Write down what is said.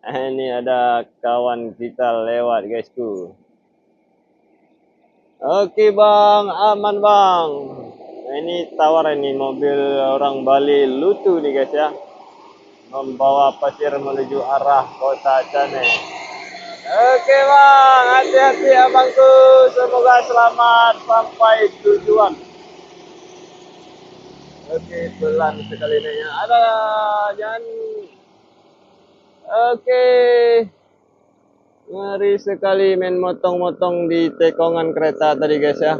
Ini ada kawan kita lewat guysku. Oke bang, aman bang. Nah, ini tawar ini mobil orang Bali Lutu nih guys ya. Membawa pasir menuju arah kota Cane. Oke bang, hati-hati abangku. Semoga selamat sampai tujuan. Oke, pelan sekali naiknya. Ada, jangan. Oke. Ngeri sekali main motong-motong di tekongan kereta tadi guys ya.